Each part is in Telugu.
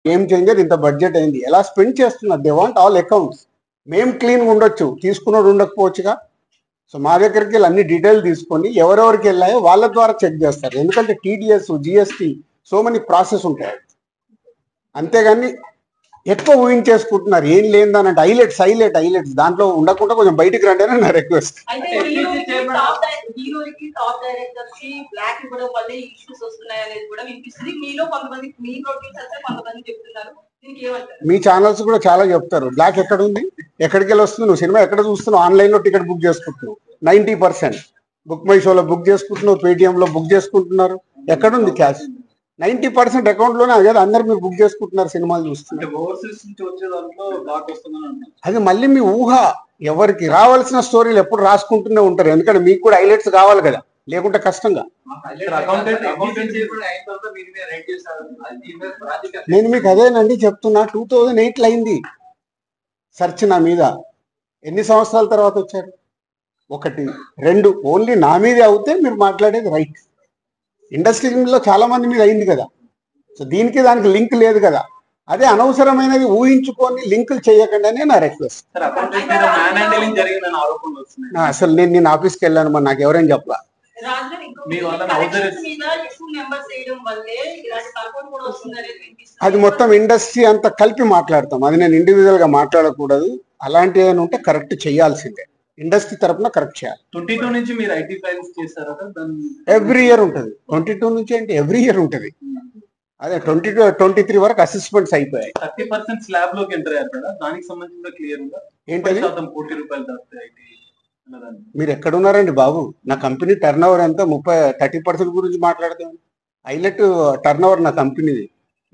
గేమ్ చేంజర్ ఇంత బడ్జెట్ అయింది, ఎలా స్పెండ్ చేస్తున్నారు, దే వాంట్ ఆల్ అకౌంట్స్. మేము క్లీన్గా ఉండొచ్చు, తీసుకున్నోడు ఉండకపోవచ్చుగా. సో మా దగ్గరికి వెళ్ళి అన్ని డీటెయిల్ తీసుకొని ఎవరెవరికి వెళ్ళాయో వాళ్ళ ద్వారా చెక్ చేస్తారు. ఎందుకంటే TDS, GST, so many process ఉంటాయి. అంతేగాని ఎక్కువ ఊహించేసుకుంటున్నారు, ఏం లేదని. హైలైట్స్ దాంట్లో ఉండకుండా కొంచెం బయటికి రండి అని నా రిక్వెస్ట్. మీ ఛానల్స్ కూడా చాలా చెప్తారు బ్లాక్ ఎక్కడ ఉంది, ఎక్కడికి వెళ్ళి వస్తుంది, నువ్వు సినిమా ఎక్కడ చూస్తున్నావు, ఆన్లైన్లో టికెట్ బుక్ చేసుకుంటున్నావు, 90% బుక్ మై షోలో బుక్ చేసుకుంటున్నావు, పేటిఎంలో బుక్ చేసుకుంటున్నారు. ఎక్కడుంది క్యాష్? 90% అకౌంట్లోనే కదా అందరు మీరు బుక్ చేసుకుంటున్నారు, సినిమాలు చూస్తున్నారు. అది మళ్ళీ మీ ఊహ. ఎవరికి రావాల్సిన స్టోరీలు ఎప్పుడు రాసుకుంటూనే ఉంటారు, ఎందుకంటే మీకు కూడా హైలైట్స్ కావాలి కదా, లేకుంటే కష్టంగా. నేను మీకు అదేనండి చెప్తున్నా, 2008లో అయింది సెర్చ్ నా మీద. ఎన్ని సంవత్సరాల తర్వాత వచ్చారు? 1, 2 ఓన్లీ నా మీదే అవుతే మీరు మాట్లాడేది రైట్. ఇండస్ట్రీలో చాలా మంది మీద అయింది కదా. సో దీనికి దానికి లింక్ లేదు కదా. అదే అనవసరమైనది ఊహించుకొని లింకులు చేయకుండానే నా రిక్వెస్ట్. అసలు నేను ఆఫీస్కి వెళ్ళాను, మరి నాకు ఎవరైనా చెప్పలా. అది మొత్తం ఇండస్ట్రీ అంతా కలిపి మాట్లాడతాం, అది నేను ఇండివిజువల్ గా మాట్లాడకూడదు. అలాంటి ఏదైనా ఉంటే కరెక్ట్ చేయాల్సిందే, ఇండస్ట్రీ తరఫున కరెక్ట్ చేయాలి. 22 నుంచి మీరు ఐటీ ఫైల్స్ చేశారా? ఎవ్రీ ఇయర్ ఉంటుంది. 22 నుంచి అంటే ఎవ్రీ ఇయర్ ఉంటుంది. అదే 22, 23 వరకు అసెస్మెంట్స్ అయిపోయాయి. 30% స్లాబ్ లోకి ఎంటర్ అయ్యారు కదా, దానికి సంబంధించిన క్లియర్ ఉందా? ఏంటది? ₹1 కోటి దాటితే ఐటీ. మీరు ఎక్కడున్నారండి బాబు? నా కంపెనీ టర్న్ ఓవర్ ఎంత? 30% గురించి మాట్లాడతాం. హైలైట్ టర్న్ ఓవర్ నా కంపెనీది.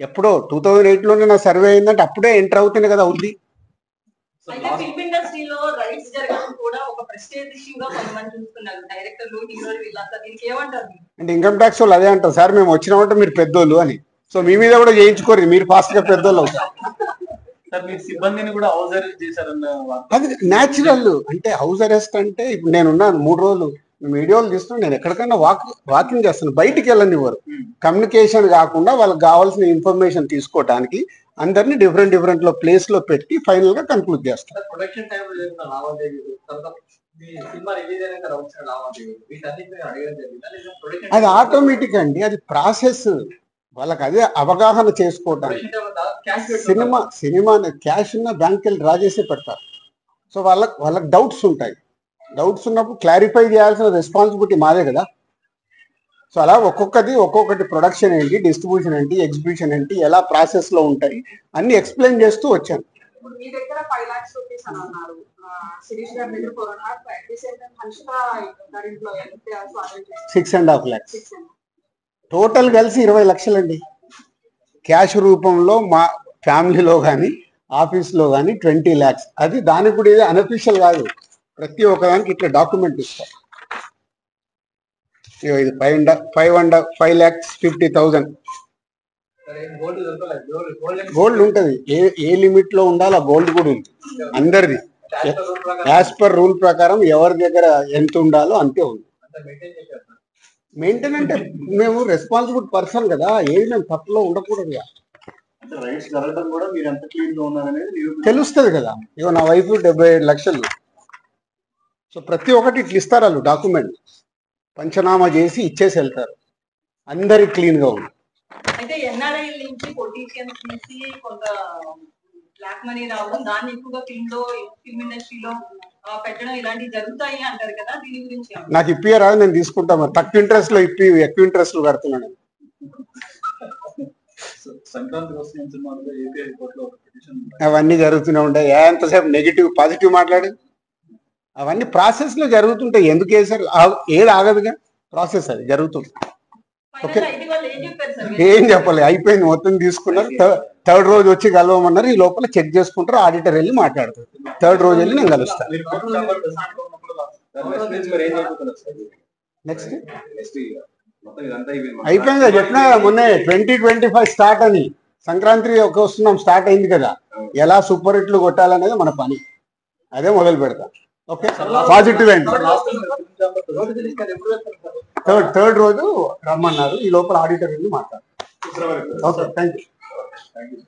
ఎప్పుడో 2008లోనే నా సర్వే అయిందంటే అప్పుడే ఎంటర్ అవుతుంది కదా అవుద్ది. అంటే ఇన్కమ్ ట్యాక్స్ వాళ్ళు అదే అంటారు, సార్ మేము వచ్చినామంటే మీరు పెద్దోళ్ళు అని. సో మీ మీద కూడా చేయించుకోరు, మీరు ఫాస్ట్ గా పెద్దోళ్ళు అవుతారు. అది న్యాచురల్. అంటే హౌస్ అరెస్ట్ అంటే ఇప్పుడు నేనున్నాను 3 రోజులు వీడియోలు తీస్తున్నాను, నేను ఎక్కడికైనా వాకింగ్ చేస్తాను, బయటికి వెళ్ళనివ్వరు. కమ్యూనికేషన్ కాకుండా వాళ్ళకి కావాల్సిన ఇన్ఫర్మేషన్ తీసుకోవడానికి అందరినీ డిఫరెంట్ లో ప్లేస్ లో పెట్టి ఫైనల్ గా కన్క్లూడ్ చేస్తారు. అది ఆటోమేటిక్ అండి, అది ప్రాసెస్. వాళ్ళకి అదే అవగాహన చేసుకోవడానికి. సినిమా క్యాష్ ఉన్న బ్యాంక్ వెళ్ళి డ్రా చేసి పెడతారు. సో వాళ్ళకి డౌట్స్ ఉంటాయి. డౌట్స్ ఉన్నప్పుడు క్లారిఫై చేయాల్సిన రెస్పాన్సిబిలిటీ మాదే కదా. సో అలా ఒక్కొక్కటి ప్రొడక్షన్ ఏంటి, డిస్ట్రిబ్యూషన్ ఏంటి, ఎగ్జిబిషన్ ఏంటి, ఎలా ప్రాసెస్ లో ఉంటాయి అన్ని ఎక్స్ప్లెయిన్ చేస్తూ వచ్చాను. 6.5 lakhs టోటల్ కలిసి 20 లక్షలండి. క్యాష్ రూపంలో మా ఫ్యామిలీలో కానీ ఆఫీస్లో కానీ 20 lakhs. అది దానికి కూడా ఇది అన్అఫీషియల్ కాదు, ప్రతి ఒక్కదానికి ఇట్లా డాక్యుమెంట్ ఇస్తారు. ఇది 5,50,000 గోల్డ్ ఉంటుంది. ఏ లిమిట్ లో ఉండాలో ఆ గోల్డ్ కూడా ఉంది అందరిది. యాజ్ పర్ రూల్ ప్రకారం ఎవరి దగ్గర ఎంత ఉండాలో అంతే ఉంది. మెయింటైన్ అంటే మేము రెస్పాన్సిబుల్ పర్సన్ కదా, ఏది మేము తప్పులో ఉండకూడదు. తెలుస్తుంది కదా. ఇగో నా వైఫ్ 75 లక్షలు. సో ప్రతి ఒక్కటి ఇట్లా ఇస్తారు వాళ్ళు డాక్యుమెంట్, పంచనామా చేసి ఇచ్చేసి వెళ్తారు. అందరి క్లీన్ గా ఉంది. అయితే ఎన్ఆర్ఐ నుంచి పొలిటీషియన్స్ నుంచి కొంత బ్లాక్ మనీ రావడం, దాన్ని ఎక్కువగా ఫిల్మ్ ఇండస్ట్రీలో పెట్టడం ఇలాంటివి జరుగుతాయి అంటారు కదా, దీని గురించి? నాకు ఇప్పియరాదు, నేను తీసుకుంటా. మరి తక్కువ ఇంట్రెస్ట్ లో ఎక్కువ ఇంట్రెస్ట్ లో కడుతున్నాను. అవన్నీ జరుగుతూనే ఉంటాయి. ఎంతసేపు నెగిటివ్ పాజిటివ్ మాట్లాడి అవన్నీ ప్రాసెస్ లో జరుగుతుంటాయి. ఎందుకు వేసారు? ఏది ఆగదుగా, ప్రాసెస్ అది జరుగుతుంది. ఓకే, ఏం చెప్పాలి, అయిపోయింది, మొత్తం తీసుకున్నారు. థర్డ్ రోజు వచ్చి కలవమన్నారు. ఈ లోపల చెక్ చేసుకుంటారు, ఆడిటర్ వెళ్ళి మాట్లాడతారు. థర్డ్ రోజు వెళ్ళి నేను కలుస్తాను. నెక్స్ట్ అయిపోయింది కదా, చెప్పినా కదా మొన్నే 2025 స్టార్ట్ అని. సంక్రాంతి వస్తున్నాం, స్టార్ట్ అయింది కదా. ఎలా సూపర్ హిట్లు కొట్టాలనేది మన పని, అదే మొదలు పెడతాం. ఓకే, పాజిటివ్ అండి. థర్డ్ రోజు రమ్మన్నారు. ఈ లోపల ఆడిటర్ వెళ్ళి మాట్లాడతారు. Okay, thank you. Thank you